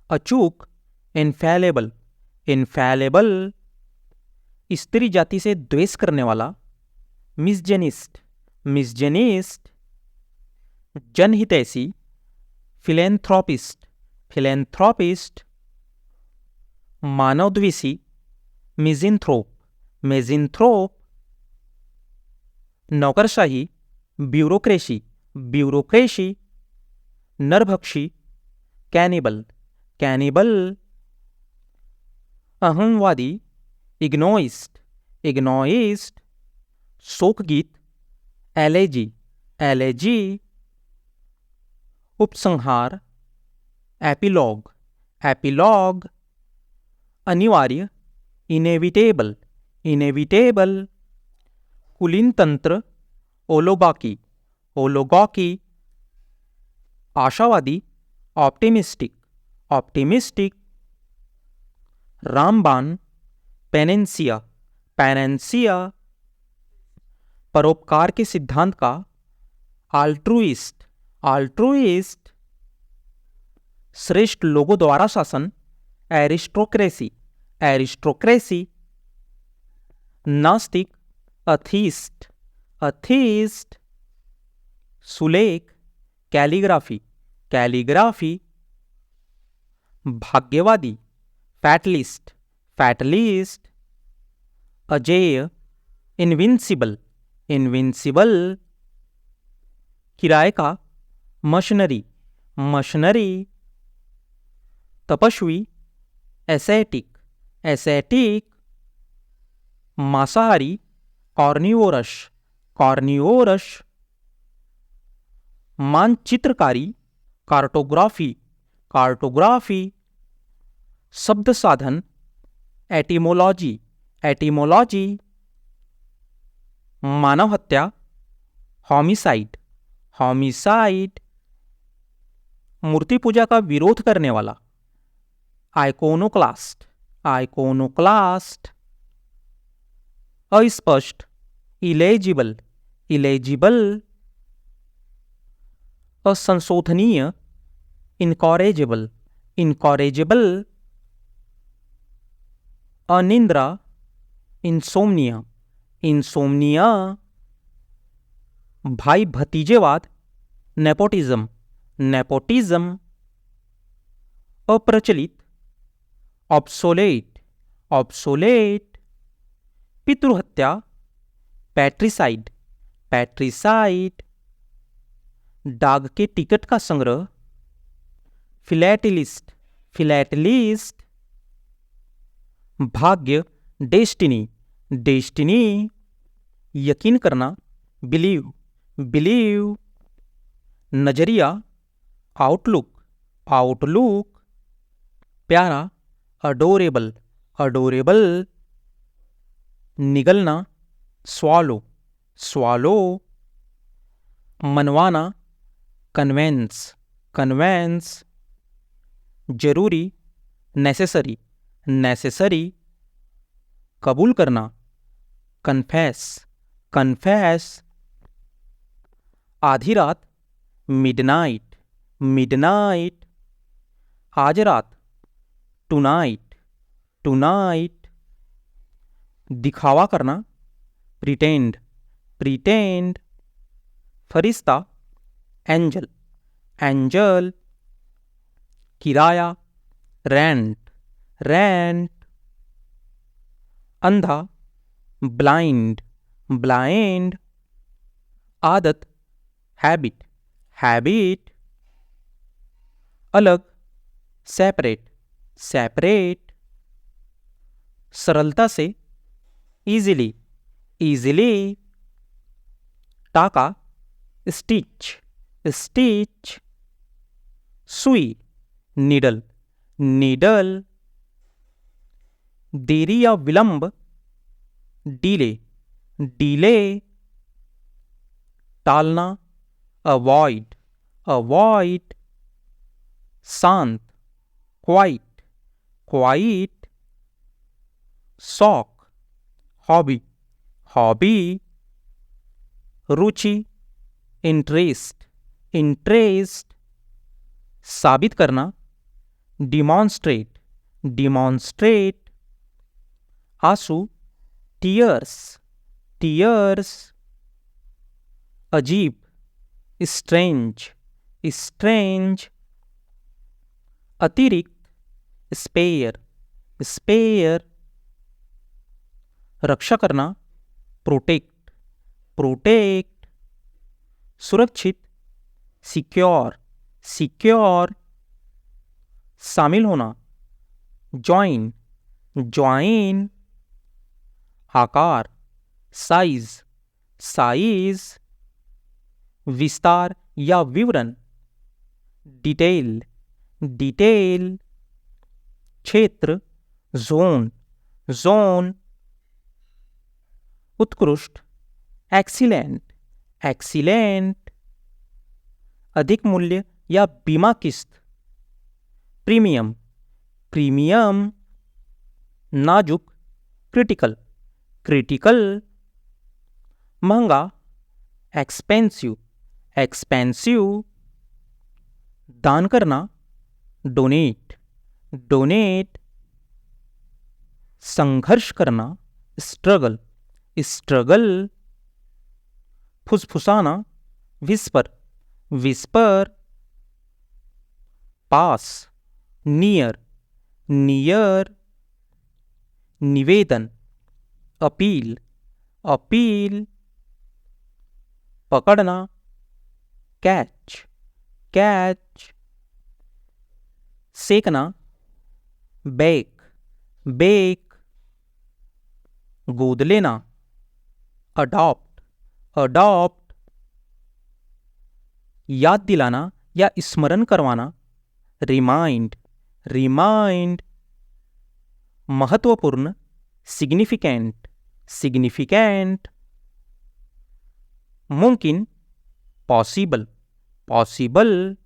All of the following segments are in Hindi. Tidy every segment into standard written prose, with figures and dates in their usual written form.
अचूक, इनफैलेबल, इनफैलेबल। स्त्री जाति से द्वेष करने वाला, मिसजेनिस्ट, मिसजेनिस्ट। जनहितैषी, फिलेंथ्रोपिस्ट, फिलेंथ्रोपिस्ट। मानवद्वेषी, misanthrope, misanthrope. नौकरशाही, ब्यूरोक्रेसी, ब्यूरोक्रेसी। नरभक्षी, कैनिबल, कैनिबल। अहंवादी, इग्नोइस्ट, इग्नोइस्ट। शोकगीत, एलेजी, एलेजी। उपसंहार, एपिलॉग, एपिलॉग। अनिवार्य, इनेविटेबल, इनेविटेबल। कुलीन तंत्र, ओलोगाकी, ओलोगाकी। आशावादी, ऑप्टिमिस्टिक, ऑप्टिमिस्टिक। रामबाण, पेनेंसिया, पेनेंसिया। परोपकार के सिद्धांत का, आल्ट्रुइस्ट, आल्ट्रुइस्ट। श्रेष्ठ लोगों द्वारा शासन, एरिस्टोक्रेसी, एरिस्टोक्रेसी। नास्तिक, अथीस्ट, अथीस्ट। सुलेख, कैलीग्राफी, कैलीग्राफी। भाग्यवादी, फैटलिस्ट, फैटलिस्ट। अजेय, इनविंसिबल, इनविंसिबल। किराए का, मशीनरी, मशीनरी। तपस्वी, एसेटिक, एसेटिक। मांसाहारी, कॉर्निवोरस, कॉर्निवोरस। मानचित्रकारी, कार्टोग्राफी, कार्टोग्राफी। शब्द साधन, एटिमोलॉजी, एटिमोलॉजी। मानव हत्या, होमिसाइड, होमिसाइड। मूर्ति पूजा का विरोध करने वाला, आइकोनोक्लास्ट, आइकोनोक्लास्ट। अस्पष्ट, इलेजिबल, इलेजिबल। असंशोधनीय, इनकॉरेजेबल, इनकॉरेजेबल। अनिंद्रा, इंसोम्निया, इंसोम्निया। भाई भतीजेवाद, नेपोटिज्म, नेपोटिज्म। अप्रचलित, ऑब्सोलेट, ऑब्सोलेट। पितृहत्या, पैट्रिसाइड, पैट्रिसाइड। डाक के टिकट का संग्रह, फिलैटेलिस्ट, फिलैटेलिस्ट। भाग्य, डेस्टिनी, डेस्टिनी। यकीन करना, बिलीव, बिलीव। नजरिया, आउटलुक, आउटलुक। प्यारा, अडोरेबल, अडोरेबल। निगलना, स्वालो, स्वालो। मनवाना, कन्वेंस, कन्वेंस। जरूरी, नेसेसरी, नेसेसरी। कबूल करना, कन्फेस, कन्फेस। आधी रात, मिडनाइट, मिडनाइट। आज रात, टुनाइट, टुनाइट। दिखावा करना, प्रिटेंड, प्रिटेंड। फरिश्ता, एंजल, एंजल। किराया, रेंट, रेंट। अंधा, ब्लाइंड, ब्लाइंड। आदत, हैबिट, हैबिट। अलग, सेपरेट, सेपरेट। सरलता से, इजीली, इजीली। टाका, स्टिच, स्टिच। सुई, नीडल, नीडल। देरी या विलंब, डीले, डीले। टालना, अवॉइड, अवॉइड। शांत, क्वाइट, क्वाइट। शौक, हॉबी, हॉबी। रुचि, इंटरेस्ट, इंटरेस्ट। साबित करना, डिमॉन्स्ट्रेट, डिमॉन्स्ट्रेट. आंसू, टीयर्स, टीयर्स. अजीब, स्ट्रेंज, स्ट्रेंज. अतिरिक्त, स्पेयर, स्पेयर. रक्षा करना, प्रोटेक्ट, प्रोटेक्ट. सुरक्षित, सिक्योर, सिक्योर. शामिल होना, ज्वाइन, ज्वाइन. आकार, साइज, साइज. विस्तार या विवरण, डिटेल, डिटेल. क्षेत्र, जोन, जोन. उत्कृष्ट, एक्सीलेंट, एक्सीलेंट. अधिक मूल्य या बीमा किस्त, प्रीमियम, प्रीमियम. नाजुक, क्रिटिकल, क्रिटिकल. महंगा, एक्सपेंसिव, एक्सपेंसिव. दान करना, डोनेट, डोनेट. संघर्ष करना, स्ट्रगल, स्ट्रगल. फुसफुसाना, विस्पर, विस्पर. पास, नियर, नियर. निवेदन, अपील, अपील. पकड़ना, कैच, कैच. सेकना, बेक, बेक. गोद लेना, अडॉप्ट, अडॉप्ट. याद दिलाना या स्मरण करवाना, रिमाइंड, रिमाइंड. महत्वपूर्ण, सिग्निफिकेंट, सिग्निफिकेंट. मुमकिन, पॉसिबल, पॉसिबल.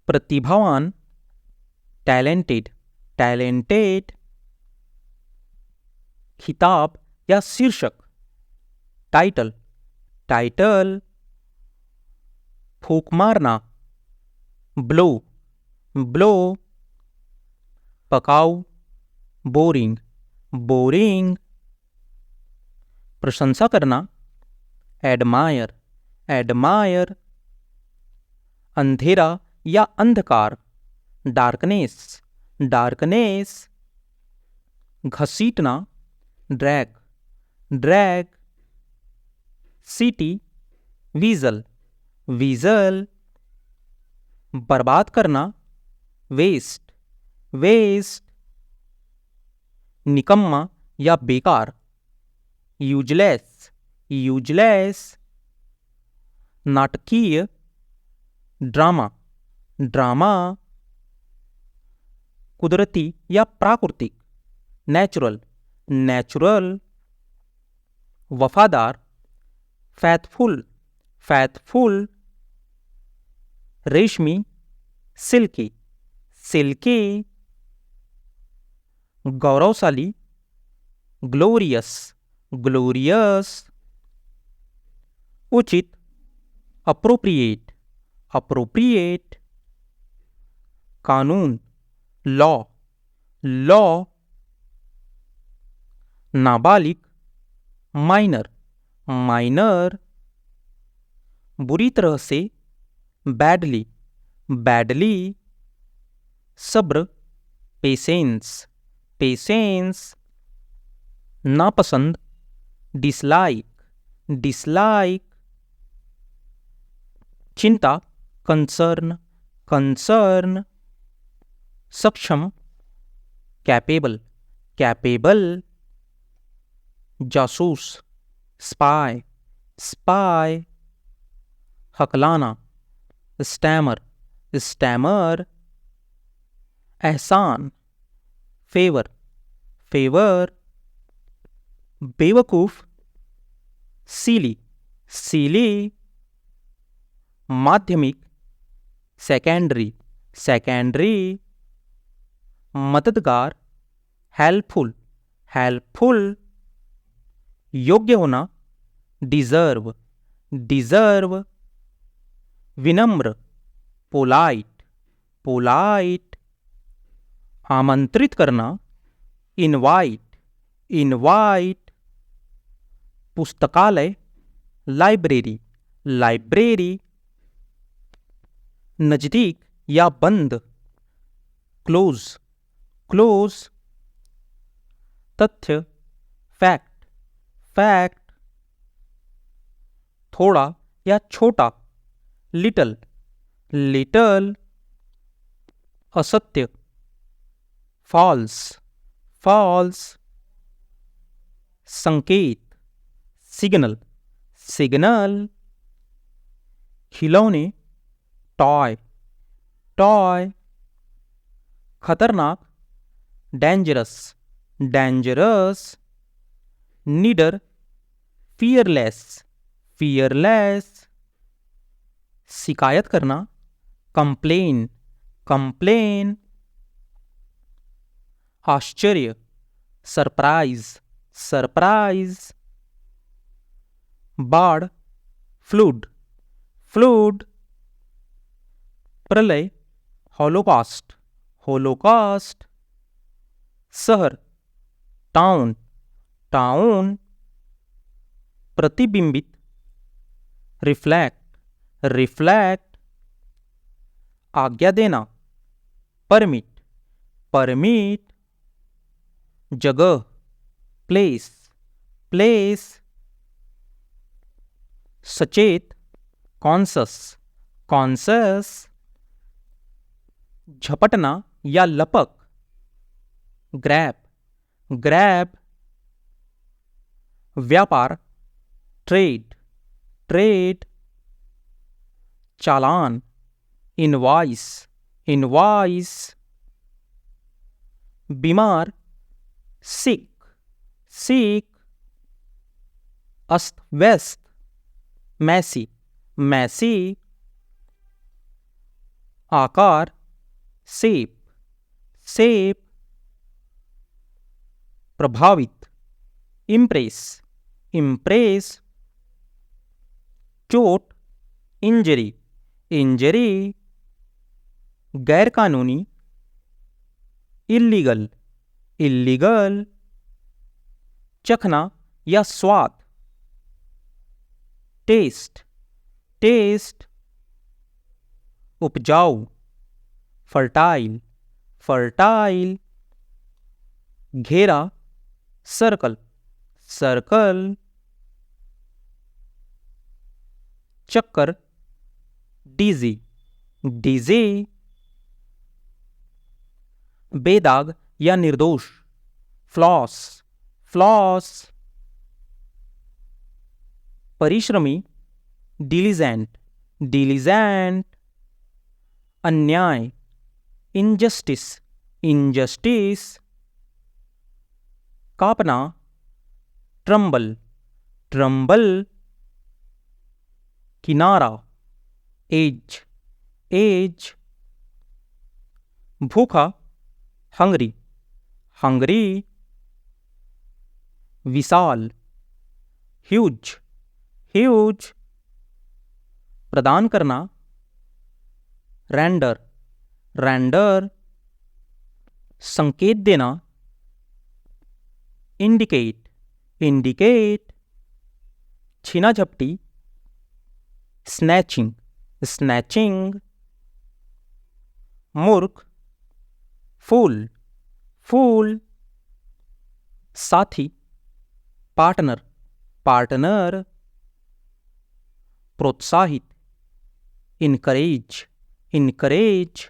प्रतिभावान, टैलेंटेड, टैलेंटेड. खिताब या शीर्षक, टाइटल, टाइटल. फूंक मारना, ब्लो, ब्लो. पकाऊ, बोरिंग, बोरिंग. प्रशंसा करना, एडमायर, एडमायर. अंधेरा या अंधकार, डार्कनेस, डार्कनेस. घसीटना, ड्रैग, ड्रैग. सीटी, वीजल, वीजल. बर्बाद करना, वेस्ट, वेस्ट. निकम्मा या बेकार, यूजलेस, यूजलेस. नाटकीय, ड्रामा, ड्रामा. कुदरती या प्राकृतिक, नेचुरल, नेचुरल. वफादार, फैथफुल, फैथफुल. रेशमी, सिल्की, सिल्की. गौरवशाली, ग्लोरियस, ग्लोरियस. उचित, अप्रोप्रिएट, अप्रोप्रिएट. कानून, लॉ, लॉ. नाबालिग, माइनर, माइनर. बुरी तरह से, बैडली, बैडली. सब्र, पेशेंस, पेशेंस. नापसंद, डिसलाइक, डिसलाइक. चिंता, कंसर्न, कंसर्न. सक्षम, कैपेबल, कैपेबल. जासूस, स्पाई, स्पाई. हकलाना, स्टैमर, स्टैमर. एहसान, फेवर, फेवर. बेवकूफ, सीली, सीली. माध्यमिक, सेकेंडरी, सेकेंडरी. मददगार, हेल्पफुल, हेल्पफुल. योग्य होना, डिजर्व, डिजर्व. विनम्र, पोलाइट, पोलाइट, आमंत्रित करना, इनवाइट, इनवाइट, पुस्तकालय, लाइब्रेरी, लाइब्रेरी, नजदीक या बंद, क्लोज, क्लोज, तथ्य, फैक्ट, फैक्ट, थोड़ा या छोटा, लिटल, लिटल, असत्य, फॉल्स, फॉल्स, संकेत, सिग्नल, सिग्नल, खिलौने, टॉय, टॉय, खतरनाक, डेंजरस, डेंजरस, निडर, फियरलेस, फियरलेस, शिकायत करना, कंप्लेन, कंप्लेन, आश्चर्य, सरप्राइज, सरप्राइज, बाढ़, फ्लूड, फ्लूड, प्रलय, हॉलोकॉस्ट, हॉलोकॉस्ट, शहर, टाउन, टाउन, प्रतिबिंबित, रिफ्लेक्ट, रिफ्लेक्ट, आज्ञा देना, परमिट, परमिट, जगह, प्लेस, प्लेस, सचेत, कॉन्सस, कॉन्सस, झपटना या लपक, ग्रैब, ग्रैब, व्यापार, ट्रेड, ट्रेड, चालान, इनवॉइस, इनवॉइस, बीमार, सिक, सिक, अस्त व्यस्त, मैसी, मैसी, आकार, शेप, शेप, प्रभावित, इम्प्रेस, इम्प्रेस, चोट, इंजरी, इंजरी, गैरकानूनी, इल्लीगल, इल्लीगल, चखना या स्वाद, टेस्ट, टेस्ट, उपजाऊ, फर्टाइल, फर्टाइल, घेरा, सर्कल, सर्कल, चक्कर, डीजी, डीजी, बेदाग या निर्दोष, फ्लॉस, फ्लॉस, परिश्रमी, डिलीजेंट, डिलीजेंट, अन्याय, इनजस्टिस, इनजस्टिस, कापना, ट्रम्बल, ट्रम्बल, किनारा, एज, एज, भूखा, हंगरी, हंगरी, विशाल, ह्यूज, ह्यूज, प्रदान करना, रेंडर, रेंडर, संकेत देना, इंडिकेट, इंडिकेट, छीना झपटी, स्नैचिंग, स्नैचिंग, मूर्ख, फूल, फूल, साथी, पार्टनर, पार्टनर, प्रोत्साहित, इनकरेज, इनकरेज,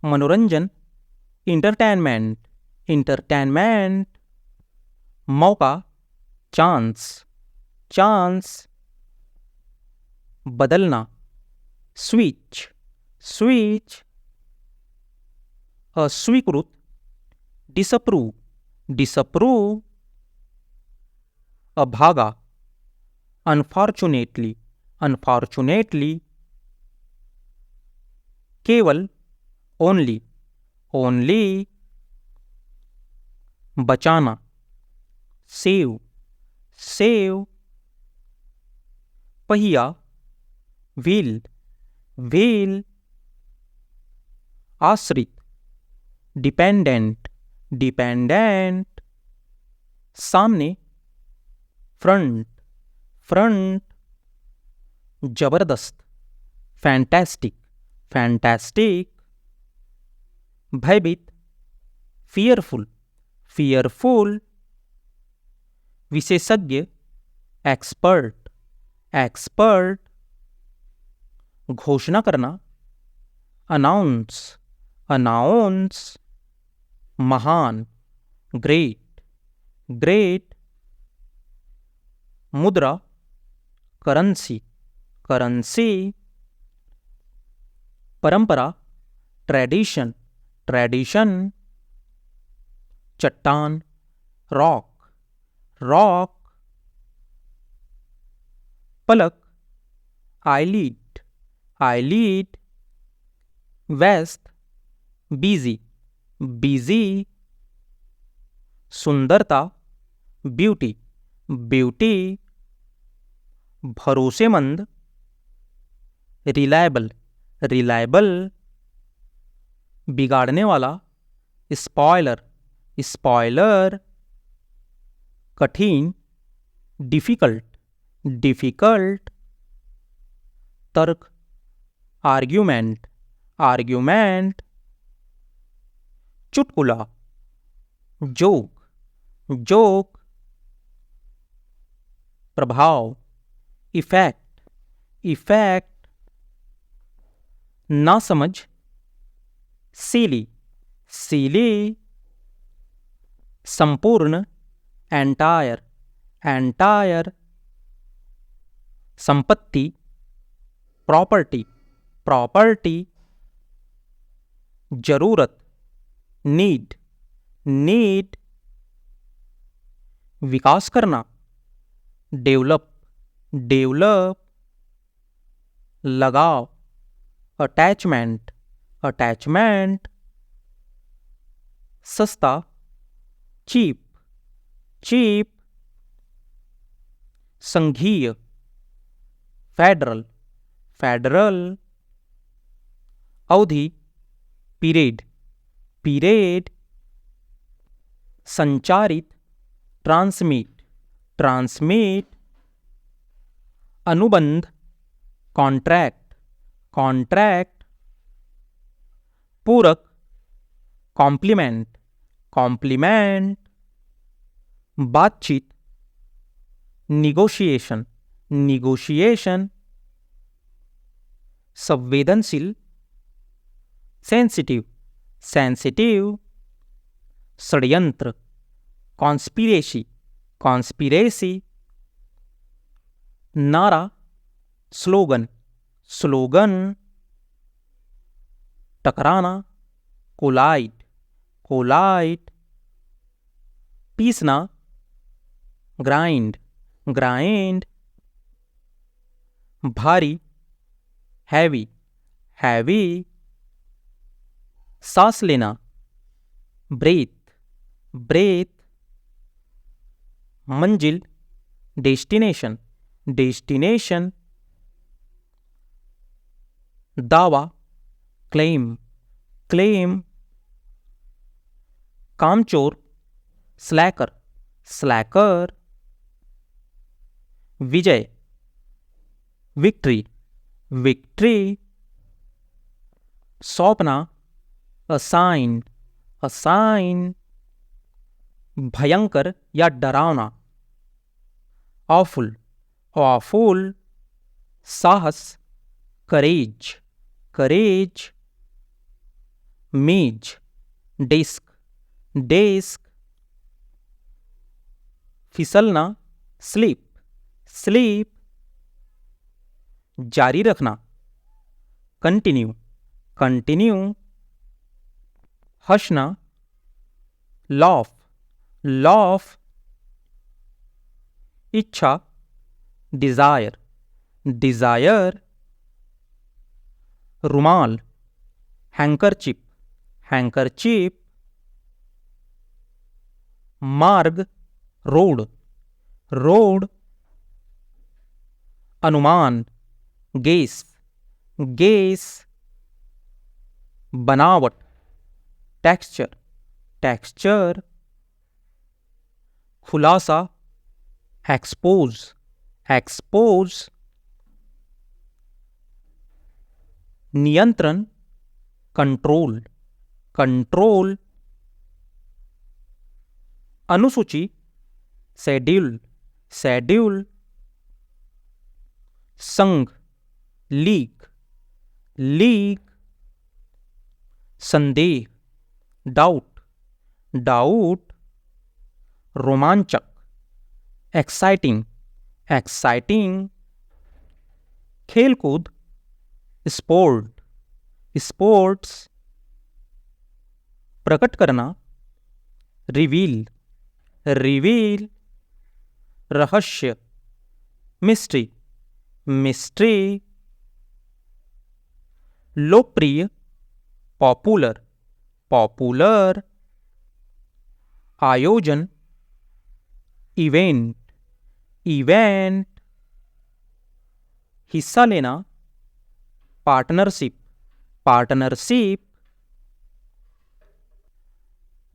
मनोरंजन, इंटरटेनमेंट, इंटरटेनमेंट, मौका, चांस, चांस, बदलना, स्विच, स्विच, अस्वीकृत, डिसअप्रूव, डिसअप्रूव, अभागा, अनफॉर्चुनेटली, अनफॉर्चुनेटली, केवल, ओनली, ओनली, बचाना, सेव, सेव, पहिया, व्हील, व्हील, आश्रित, डिपेंडेंट, डिपेंडेंट, सामने, फ्रंट, फ्रंट, जबरदस्त, फैंटास्टिक, फैंटास्टिक, भयभीत, फियरफुल, फियरफुल, विशेषज्ञ, एक्सपर्ट, एक्सपर्ट, घोषणा करना, अनाउंस, अनाउंस, महान, ग्रेट, ग्रेट, मुद्रा, करेंसी, करेंसी, परंपरा, ट्रेडिशन, ट्रेडिशन, चट्टान, रॉक, रॉक, पलक, आईलिड, आईलिड, व्यस्त, बिजी, बिजी, सुंदरता, ब्यूटी, ब्यूटी, भरोसेमंद, रिलायबल, रिलायबल, बिगाड़ने वाला, स्पॉयलर, स्पॉयलर, कठिन, डिफिकल्ट, डिफिकल्ट, तर्क, आर्ग्यूमेंट, आर्ग्यूमेंट, चुटकुला, जोक, जोक, प्रभाव, इफेक्ट, इफेक्ट, नासमझ, सीली, सीली, संपूर्ण, एंटायर, एंटायर, संपत्ति, प्रॉपर्टी, प्रॉपर्टी, जरूरत, नीड, नीड, विकास करना, डेवलप, डेवलप, लगाव, अटैचमेंट, अटैचमेंट, सस्ता, चीप, चीप, संघीय, फेडरल, फेडरल, अवधि, पीरियड, पीरियड, संचारित, ट्रांसमिट, ट्रांसमिट, अनुबंध, कॉन्ट्रैक्ट, कॉन्ट्रैक्ट, पूरक, कॉम्प्लीमेंट, कॉम्प्लीमेंट, बातचीत, निगोशिएशन, निगोशिएशन, संवेदनशील, सेंसिटिव, सेंसिटिव, षड्यंत्र, कॉन्स्पिरेसी, कॉन्स्पिरेसी, नारा, स्लोगन, स्लोगन, टकराना, कोलाइड, कोलाइड, पीसना, ग्राइंड, ग्राइंड, भारी, हैवी, हैवी, सांस लेना, ब्रेथ, ब्रेथ, मंजिल, डेस्टिनेशन, डेस्टिनेशन, दावा, क्लेम, क्लेम, कामचोर, स्लैकर, स्लैकर, विजय, विक्ट्री, विक्ट्री, सौंपना, असाइन, असाइन, भयंकर या डरावना, ऑफुल, ऑफुल, साहस, करेज, करेज, मेज, डेस्क, डेस्क, फिसलना, स्लीप, स्लीप, जारी रखना, कंटिन्यू, कंटिन्यू, हंसना, लॉफ, लॉफ, इच्छा, डिजायर, डिजायर, रुमाल, हैंकरचिप, हैंकरचिप, मार्ग, रोड, रोड, अनुमान, गेस, गेस, बनावट, टेक्सचर, टेक्सचर, खुलासा, एक्सपोज, एक्सपोज, नियंत्रण, कंट्रोल, कंट्रोल, अनुसूची, शेड्यूल, शेड्यूल, संघ, लीग, लीग, संदेह, डाउट, डाउट, रोमांचक, एक्साइटिंग, एक्साइटिंग, खेलकूद, स्पोर्ट, स्पोर्ट्स, प्रकट करना, रिवील, रिवील, रहस्य, मिस्ट्री, मिस्ट्री, लोकप्रिय, पॉपुलर, पॉपुलर, आयोजन, इवेंट, इवेंट, हिस्सा लेना, पार्टनरशिप, पार्टनरशिप,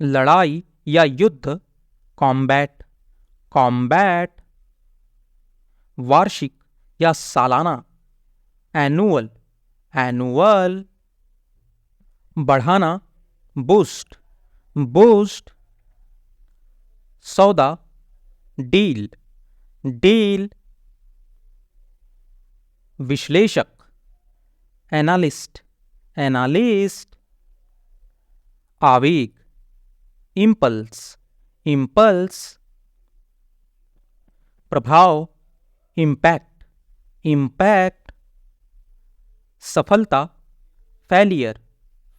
लड़ाई या युद्ध, कॉम्बैट, कॉम्बैट, वार्षिक या सालाना, एनुअल, एनुअल, बढ़ाना, बूस्ट, बूस्ट, सौदा, डील, डील, विश्लेषक, एनालिस्ट, एनालिस्ट, आवेग, इम्पल्स, इम्पल्स, प्रभाव, इम्पैक्ट, इम्पैक्ट, सफलता, फेलियर,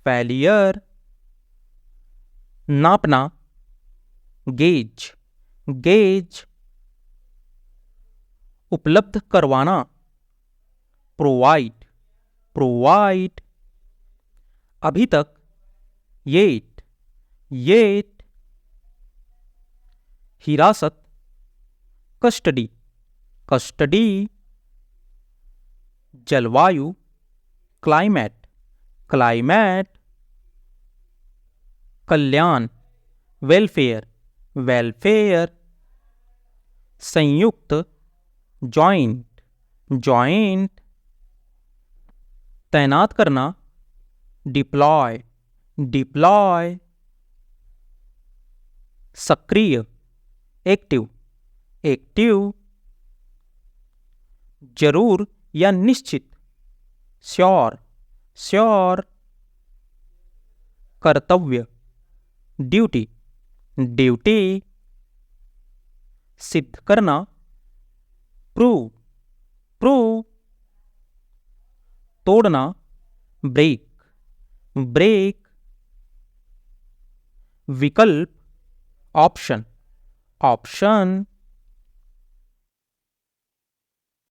फेलियर, नापना, गेज, गेज, उपलब्ध करवाना, प्रोवाइड, प्रोवाइड, अभी तक, येट, येट, हिरासत, कस्टडी, कस्टडी, जलवायु, क्लाइमेट, क्लाइमेट, कल्याण, वेलफेयर, वेलफेयर, संयुक्त, जॉइंट, जॉइंट, तैनात करना, डिप्लॉय, डिप्लॉय, सक्रिय, एक्टिव, एक्टिव, जरूर या निश्चित, श्योर, श्योर, कर्तव्य, ड्यूटी, ड्यूटी, सिद्ध करना, प्रूव, प्रूव, तोड़ना, ब्रेक, ब्रेक, विकल्प, ऑप्शन, ऑप्शन,